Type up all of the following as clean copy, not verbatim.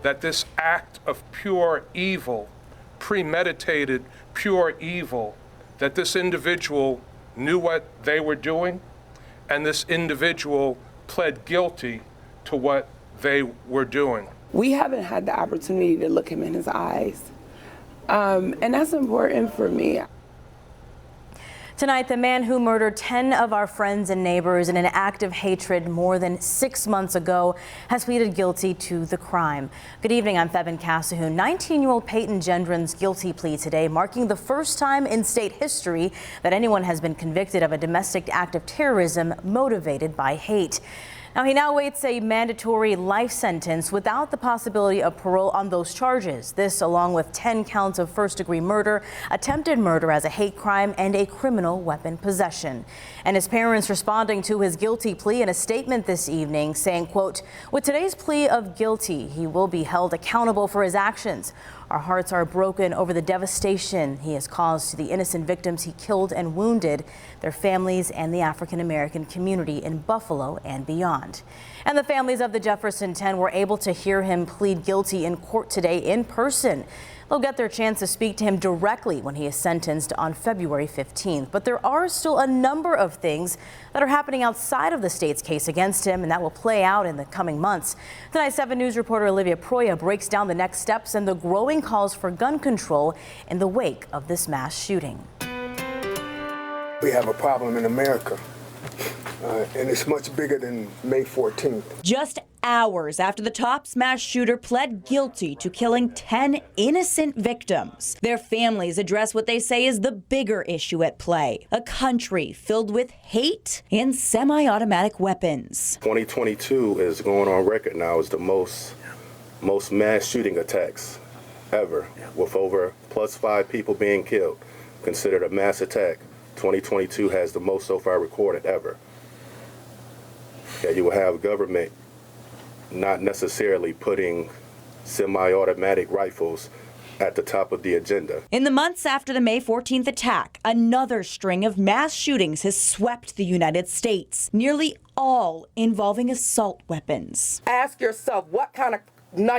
that this act of pure evil, premeditated pure evil, that this individual knew what they were doing, and this individual pled guilty to what they were doing. We haven't had the opportunity to look him in his eyes, and that's important for me. Tonight, the man who murdered 10 of our friends and neighbors in an act of hatred more than 6 months ago has pleaded guilty to the crime. Good evening, I'm Febin Cassahoon. 19-year-old Peyton Gendron's guilty plea today, marking the first time in state history that anyone has been convicted of a domestic act of terrorism motivated by hate. Now, he now awaits a mandatory life sentence without the possibility of parole on those charges. This along with 10 counts of first-degree murder, attempted murder as a hate crime, and a criminal weapon possession. And his parents responding to his guilty plea in a statement this evening saying, quote, "With today's plea of guilty, he will be held accountable for his actions. Our hearts are broken over the devastation he has caused to the innocent victims he killed and wounded, their families, and the African-American community in Buffalo and beyond." And the families of the Jefferson 10 were able to hear him plead guilty in court today in person. They'll get their chance to speak to him directly when he is sentenced on February 15th. But there are still a number of things that are happening outside of the state's case against him, and that will play out in the coming months. Tonight, 7 News reporter Olivia Proya breaks down the next steps and the growing calls for gun control in the wake of this mass shooting. We have a problem in America, and it's much bigger than May 14th. Just hours after the top mass shooter pled guilty to killing 10 innocent victims, their families address what they say is the bigger issue at play: a country filled with hate and semi-automatic weapons. 2022 is going on record now as the most mass shooting attacks ever, with over +5 people being killed, considered a mass attack. 2022 has the most so far recorded ever. You will have government not necessarily putting semi-automatic rifles at the top of the agenda. In the months after the May 14th attack, another string of mass shootings has swept the United States, nearly all involving assault weapons. Ask yourself, what kind of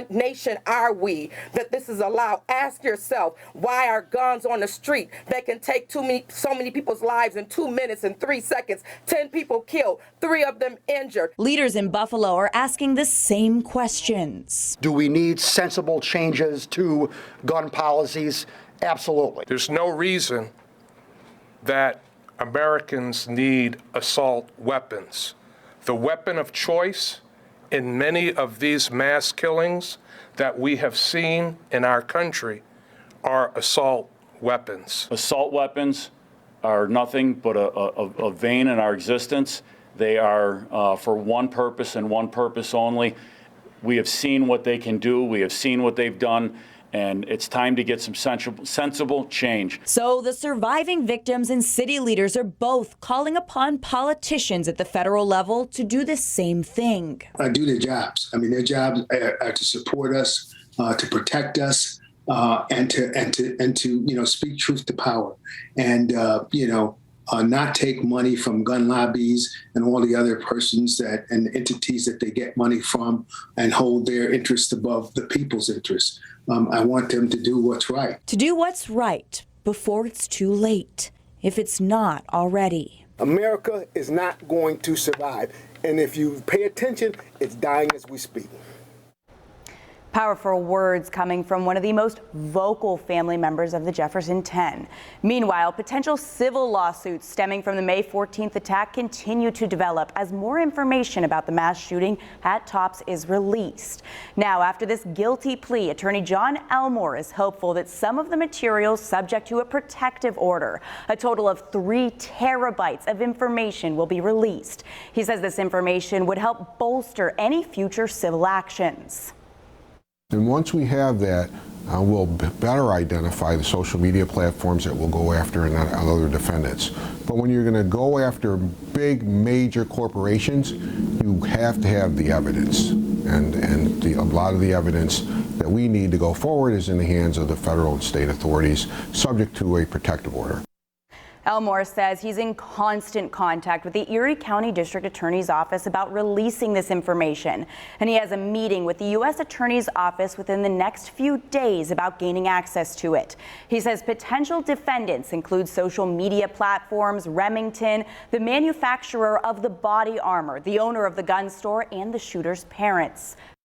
nation are we that this is allowed? Ask yourself, why are guns on the street that can take so many people's lives in 2 minutes and 3 seconds? 10 people killed, 3 of them injured. Leaders in Buffalo are asking the same questions. Do we need sensible changes to gun policies? Absolutely. There's no reason that Americans need assault weapons. The weapon of choice in many of these mass killings that we have seen in our country are assault weapons. Assault weapons are nothing but a vein in our existence. They are for one purpose and one purpose only. We have seen what they can do. We have seen what they've done. And it's time to get some sensible change. So the surviving victims and city leaders are both calling upon politicians at the federal level to do the same thing. Do their jobs. I mean, their jobs are to support us, to protect us, and to speak truth to power, and not take money from gun lobbies and all the other persons and entities that they get money from, and hold their interests above the people's interests. I want them to do what's right. To do what's right before it's too late, if it's not already. America is not going to survive. And if you pay attention, it's dying as we speak. Powerful words coming from one of the most vocal family members of the Jefferson 10. Meanwhile, potential civil lawsuits stemming from the May 14th attack continue to develop as more information about the mass shooting at Tops is released. Now, after this guilty plea, Attorney John Elmore is hopeful that some of the materials subject to a protective order, a total of 3 terabytes of information, will be released. He says this information would help bolster any future civil actions. And once we have that, we'll better identify the social media platforms that we'll go after and other defendants. But when you're going to go after big, major corporations, you have to have the evidence. And a lot of the evidence that we need to go forward is in the hands of the federal and state authorities, subject to a protective order. Elmore says he's in constant contact with the Erie County District Attorney's Office about releasing this information, and he has a meeting with the U.S. Attorney's Office within the next few days about gaining access to it. He says potential defendants include social media platforms, Remington, the manufacturer of the body armor, the owner of the gun store, and the shooter's parents.